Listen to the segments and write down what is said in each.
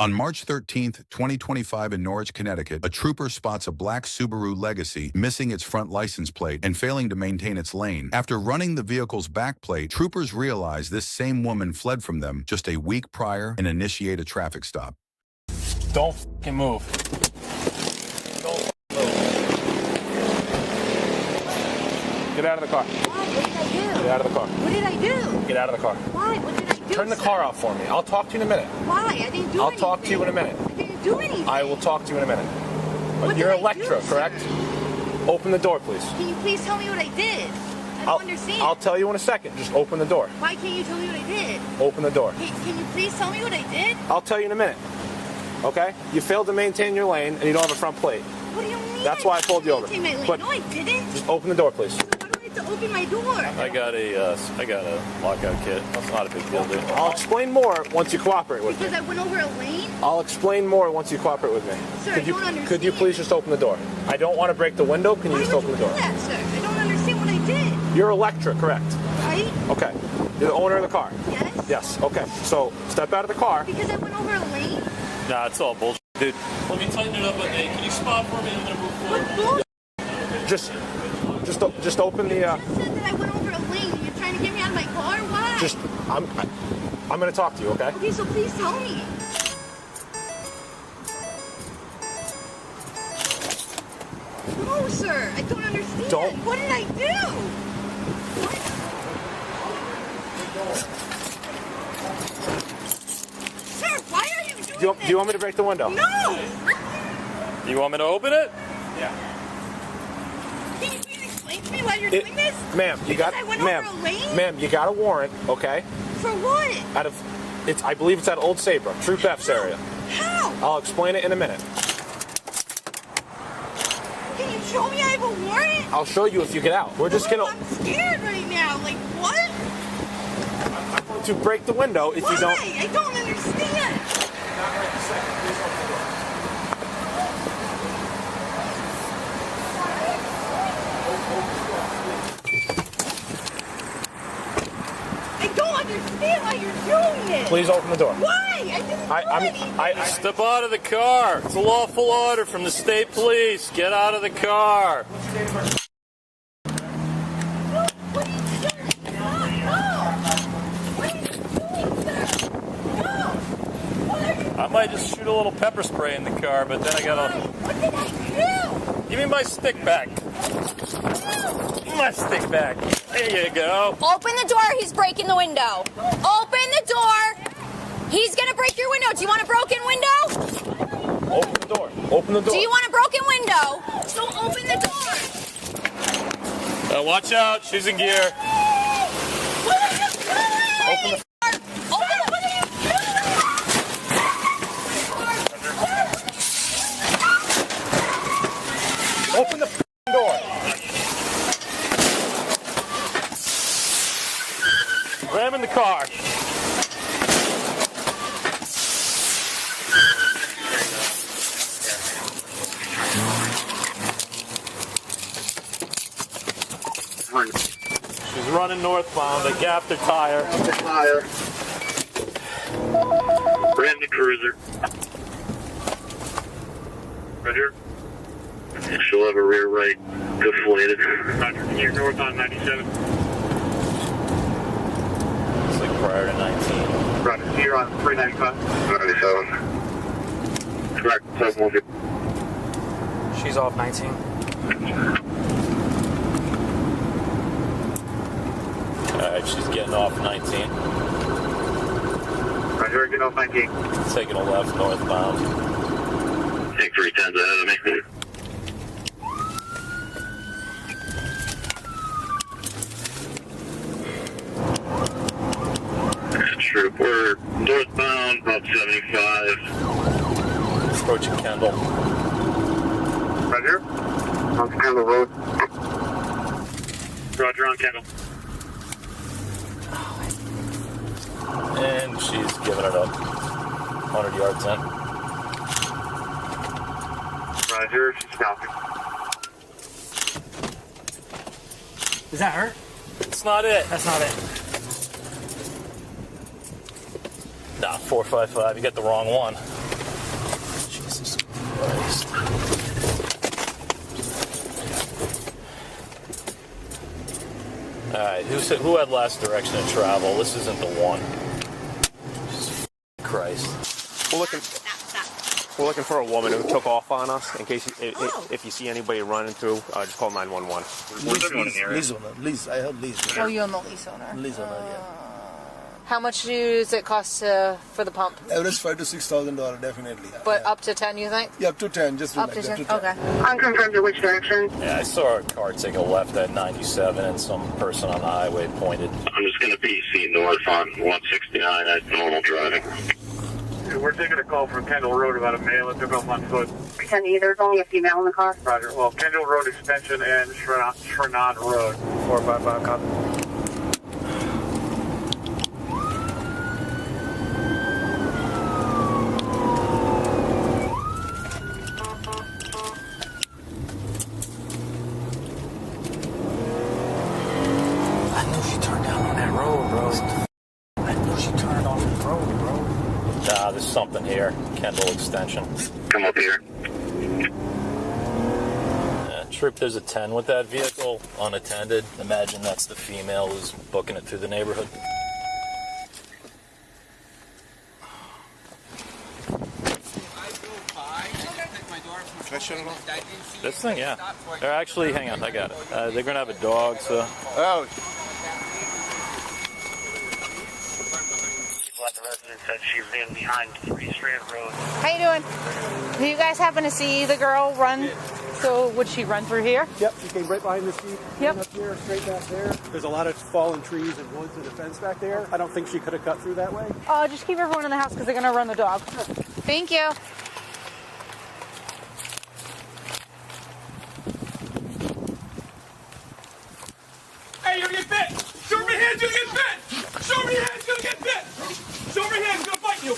On March 13, 2025 in Norwich, Connecticut, a trooper spots a black Subaru Legacy missing its front license plate and failing to maintain its lane. After running the vehicle's back plate, troopers realize this same woman fled from them just a week prior and initiate a traffic stop. Don't f***ing move. Don't f***ing move. Get out of the car. Why? What did I do? Get out of the car. What did I do? Get out of the car. Why? What did I do? Turn the car off for me. I'll talk to you in a minute. Why? I didn't do I'll anything. talk to you in a minute. I didn't do anything. I will talk to you in a minute. What You're did I Electra, do, correct? sir? Open the door, please. Can you please tell me what I did? I don't understand. I'll tell you in a second. Just open the door. Why can't you tell me what I did? Open the door. Can you please tell me what I did? I'll tell you in a minute. Okay? You failed to maintain your lane and you don't have a front plate. What do you mean? That's why I pulled you over. Maintain my lane. But no, I didn't. just open the door, please. So why do I have to open my door? I got a lockout kit. That's not a big deal, dude. I'll explain more once you cooperate with me. Because I went over a lane? I'll explain more once you cooperate with me. Sir, I don't understand. Could you please just open the door? I don't want to break the window. Can you just open the door? Why would you do that, sir? I don't understand what I did. You're Electra, correct? Right? Okay. You're the owner of the car? Yes? Yes. Okay. So step out of the car. Because I went over a lane? Nah, it's all bullshit, dude. Let me tighten it up a bit. Can you spot for me? I'm gonna move What forward. bullshit? Just open the. You just said that I went over a lane. You're trying to get me out of my car? Why? I'm going to talk to you, okay? Okay, so please tell me. No, sir. I don't understand. Don't. What did I do? What? Sir, why are you doing this? Do you want me to break the window? No! You want me to open it? Yeah. Can you please explain to me why you're doing this? Ma'am, you Because got. I went over a lane? Ma'am, you got a warrant, okay? For what? I believe it's at Old Saybrook, Troop F's area. How? I'll explain it in a minute. Can you show me I have a warrant? I'll show you if you get out. We're just gonna I'm scared right now. Like, what? to break the window if Why? you don't. I don't understand. I don't understand why you're doing it. Please open the door. Why? I didn't do anything. Step out of the car. It's a lawful order from the state police. Get out of the car. What are you doing? No. What are you doing, sir? No. What are you I might just shoot a little pepper spray in the car, but then I gotta... What did I do? Give me my stick back. Give me my stick back. There you go. Open the door. He's breaking the window. Open the door. He's going to break your window. Do you want a broken window? Open the door. Open the door. Do you want a broken window? So open the door. Watch out. She's in gear. What are you doing? Open the. Open the What are you doing? Open the door. Ram in the car. She's running northbound. They gapped her tire. Ram the cruiser. Right here. She'll have a rear right deflated. Roger. You're north on 97. It's like prior to 19. Roger. You're on 395. 97. Correct. 712. She's off 19. Alright, she's getting off 19. Roger. Getting off 19. Taking a left northbound. Take 310s ahead of me. Troop, we're northbound, about 75. Approaching Kendall. Roger. On Kendall Road. Roger, on Kendall. And she's giving it up. 100 yards in. Roger, she's stopping. Is that her? It's not it. That's not it. Nah, 455. You got the wrong one. Christ. Alright, who had last direction of travel? This isn't the one. Jesus Christ. We're looking for a woman who took off on us. In case if you see anybody running through, just call 911. Lease. I heard lease. Oh, you're the lease owner. Lease owner, yeah. How much does it cost for the pump? Average $5,000 to $6,000, definitely. But yeah. up to 10, you think? Yeah, up to 10. Just Up to 10? Okay. Unconfirmed to which direction? Yeah, I saw a car take a left at 97 and some person on the highway pointed. I'm just going to PC north on 169 at normal driving. We're taking a call from Kendall Road about a male that took off on foot. There's only a female in the car. Roger. Well, Kendall Road Extension and Shrenod Road. 455, copy. I knew she turned down on that road, bro. I knew she turned off the road, bro. Nah, there's something here. Kendall Extension. Come up here. Trip, there's a 10 with that vehicle, unattended. Imagine that's the female who's booking it through the neighborhood. This thing, yeah. They're actually, hang on, I got it. They're going to have a dog, so. Oh. The resident said she ran behind 3 Strand Road. How you doing? Do you guys happen to see the girl run? So would she run through here? Yep, she came right behind this Jeep. Yep. Up here, straight back there. There's a lot of fallen trees and woods and a fence back there. I don't think she could have cut through that way. Just keep everyone in the house because they're going to run the dog. Thank you. Hey, you're gonna get bit! Show me your hands, you're gonna get bit! Show me your hands, you're gonna get bit! Show me your hands, he's gonna bite you!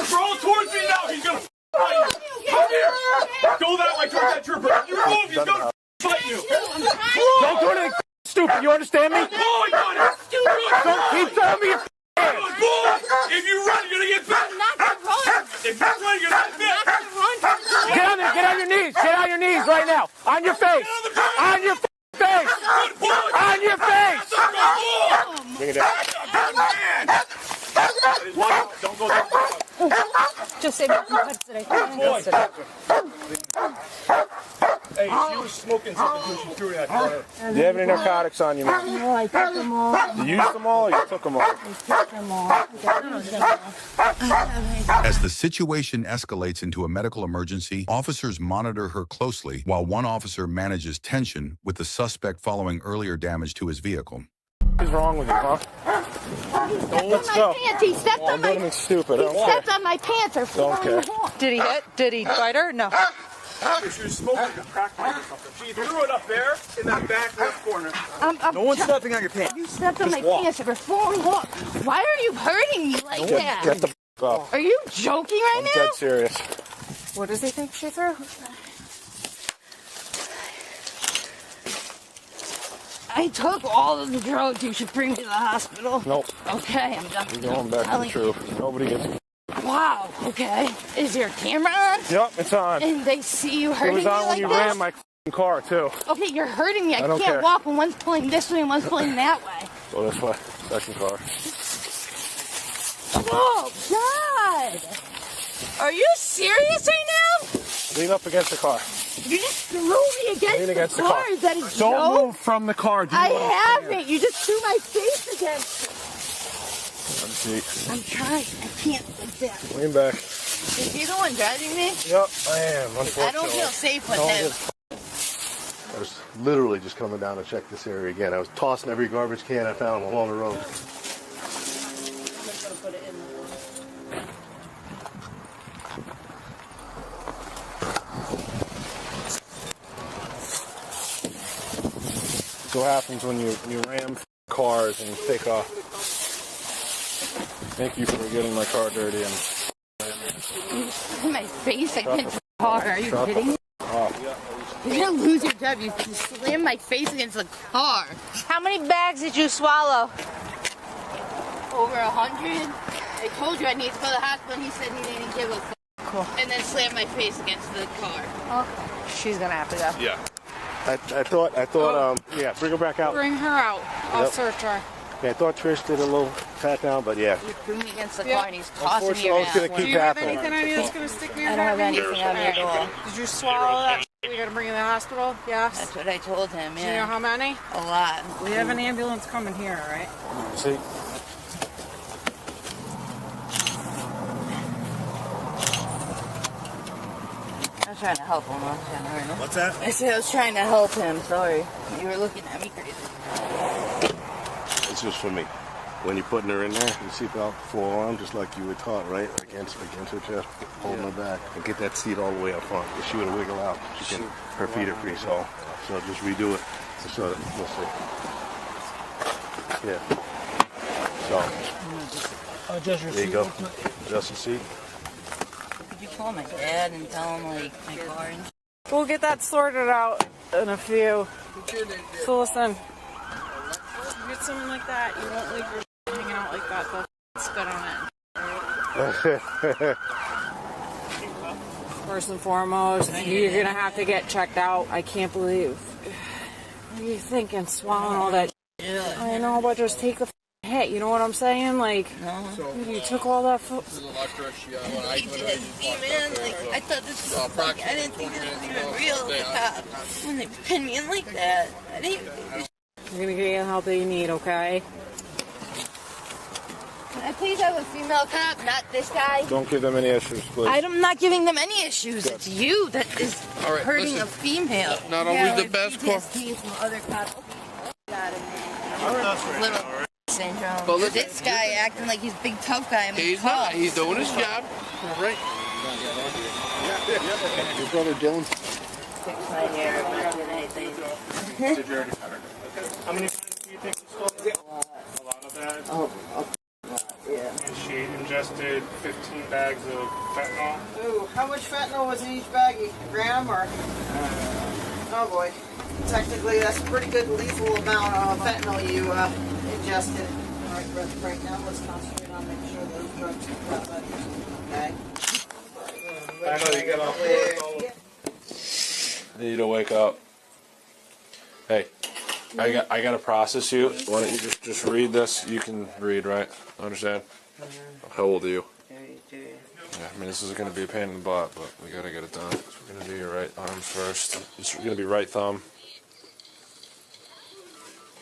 Crawl towards me now, he's gonna bite you! Come here! Go that way towards that trooper! You move, he's gonna bite you! Don't do anything stupid, you understand me? Boy, don't Keep telling me your boy! If you run, you're gonna get bit! I'm not going to run. If you run, you're gonna get bit! Get on there, get on your knees, get on your knees right now. On your face! On your face! On your face! Bring it down. Don't go down. Just say nothing today. Hey, she was smoking something when she threw that car. Do you have any narcotics on you, man? No, I took them all. You used them all or you took them all? I took them all. As the situation escalates into a medical emergency, officers monitor her closely while one officer manages tension with the suspect following earlier damage to his vehicle. What is wrong with you, huh? Let's go. He stepped on my Something stupid. He stepped on my pants. Or Don't care. Did he bite her? No. She was smoking a crack pipe or something. She threw it up there in that back left corner. No one's stepping on your pants. You stepped on my pants. Why are you hurting me like that? Get the up. Are you joking right I'm now? dead serious. What does he think she threw? I took all of the drugs. You should bring me to the hospital. Nope. Okay, I'm done. You're going back to the truth. Nobody gets. Wow, okay. Is your camera on? Yep, it's on. And they see you hurting It was me on like when you this? ran my car, too. Okay, you're hurting me. I don't can't care. walk when one's pulling this way and one's pulling that way. Go this way. Second car. Oh, God! Are you serious right now? Lean up against the car. You just threw me against the car. Is that a joke? Don't move from the car. I haven't. You just threw my face against it. I'm trying. I can't like that. Lean back. Is he the one driving me? Yep, I am. Unfortunately. I don't feel safe with him. I was literally just coming down to check this area again. I was tossing every garbage can I found along the road. So what happens when you ram cars and take off. Thank you for getting my car dirty and My face against the car. Are you kidding me? You're gonna lose your job. You slammed my face against the car. How many bags did you swallow? Over 100. I told you I need to go to the hospital and he said he didn't give a cool. And then slam my face against the car. Okay. She's gonna have to go. Yeah. I thought, yeah, bring her back out. Bring her out. I'll search her. Yeah, I thought Trish did a little pat down, but yeah. You threw me against the car and he's tossing me around. It's going to keep happening. Do you have anything on you that's going to stick me in? I don't have anything on me at all. Did you swallow that? We got to bring you to the hospital? Yes? That's what I told him, yeah. Do you know how many? A lot. We have an ambulance coming here, all right? See? I was trying to help him. What's that? I said I was trying to help him. Sorry. You were looking at me crazy. It's just for me. When you're putting her in there, your seatbelt, forearm, just like you were taught, right? Against her chest, holding her back, and get that seat all the way up front. If she would wiggle out, her feet are free, so just redo it. So we'll see. Yeah. So. There you go. Adjust the seat. Could you call my dad and tell him, like, my car and We'll get that sorted out in a few. So listen, you get something like that, you won't leave your hanging out like that. They'll spit on it. First and foremost, you're going to have to get checked out. I can't believe. What are you thinking? Swallowing all that shit? I know, but just take the hit. You know what I'm saying? Like, you took all that food. I thought this was like, I didn't think this was even real. The cops, when they pin me in like that, I didn't even think You're going to get the help that you need, okay? Can I please have a female cop, not this guy? Don't give them any issues, please. I'm not giving them any issues. It's you that is hurting a female. Not always the best call. From other cops. Little syndrome. But listen, this guy acting like he's a big tough guy. He's not. He's doing his job. All right. Your brother Dylan. Fix my hair. I'm not doing anything. Did you already cut her? How many times do you think you stole? A lot of bags? Yeah. And she ingested 15 bags of fentanyl. Ooh, how much fentanyl was in each baggie? A gram or? Oh boy. Technically, that's a pretty good lethal amount of fentanyl you ingested. All right now, let's concentrate on making sure those drugs are out of here. Okay? I know you get off I need you to wake up. Hey, I gotta process you. Why don't you just read this? You can read, right? Understand? How old are you? 32. Yeah, I mean, this is gonna be a pain in the butt, but we gotta get it done. So we're gonna do your right arm first. It's gonna be right thumb.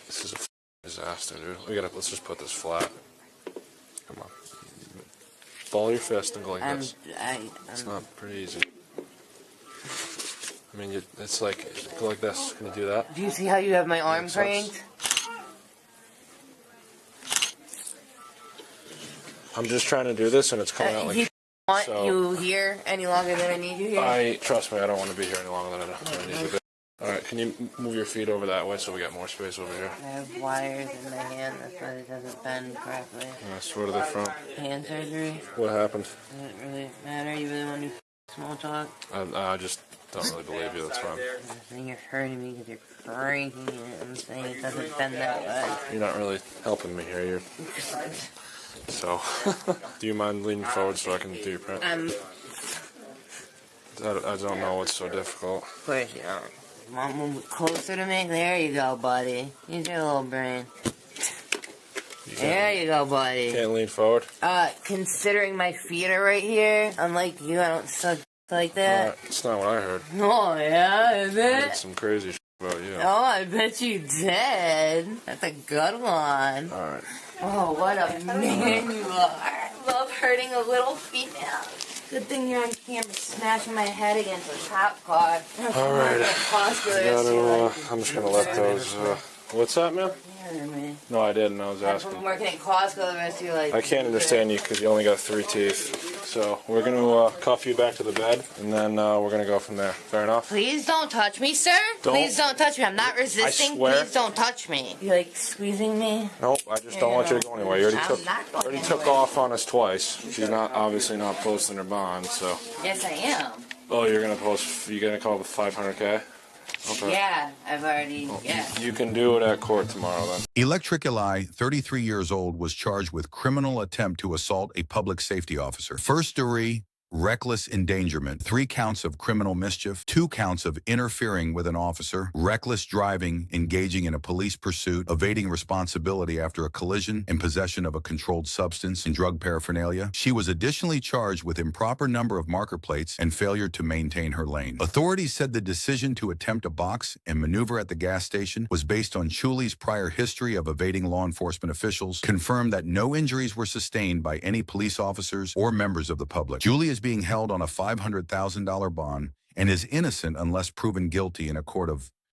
This is a disaster, dude. Let's just put this flat. Come on. Ball your fist and go like this. It's not pretty easy. I mean, it's like, go like this. Can you do that? Do you see how you have my arm cranked? I'm just trying to do this, and it's coming out like You want you here any longer than I need you here? Trust me, I don't want to be here any longer than I need to be. Alright, can you move your feet over that way so we got more space over here? I have wires in my hand, that's why it doesn't bend correctly. Yes, where are they from? Hand surgery. What happened? Doesn't really matter, you really want to do small talk? I just don't really believe you, that's fine. I think you're hurting me because you're cranking it. I'm saying it doesn't bend that way. You're not really helping me here. So, do you mind leaning forward so I can do your print? I don't know what's so difficult. Of course you don't. Want to move closer to me? There you go, buddy. Use your little brain. There you go, buddy. Can't lean forward? Considering my feet are right here, unlike you, I don't suck like that. That's not what I heard. Oh, yeah, is I heard it? some crazy shit about you. Oh, I bet you did. That's a good one. Alright. Oh, what a man you are. I love hurting a little female. Good thing you're on camera smashing my head against a cop car. Alright. I'm just gonna let those, what's that, man? No, I didn't. I was asking. I've been working at Costco the rest of your life. I can't understand you because you only got 3 teeth. So we're going to cuff you back to the bed, and then we're going to go from there. Fair enough? Please don't touch me, sir. Please don't touch me. I'm not resisting. I swear. Please don't touch me. You like squeezing me? Nope, I just don't want you to go anywhere. You already took off on us twice. She's obviously not posting her bond, so. Yes, I am. Oh, you're going to call it 500K? Okay. Yeah, I've already, You can do it at court tomorrow, then. Electric Eli, 33 years old, was charged with criminal attempt to assault a public safety officer. First degree reckless endangerment, 3 counts of criminal mischief, 2 counts of interfering with an officer, reckless driving, engaging in a police pursuit, evading responsibility after a collision, and possession of a controlled substance and drug paraphernalia. She was additionally charged with improper number of marker plates and failure to maintain her lane. Authorities said the decision to attempt a box and maneuver at the gas station was based on Chuli's prior history of evading law enforcement officials, confirmed that no injuries were sustained by any police officers or members of the public. Julie is being held on a $500,000 bond and is innocent unless proven guilty in a court of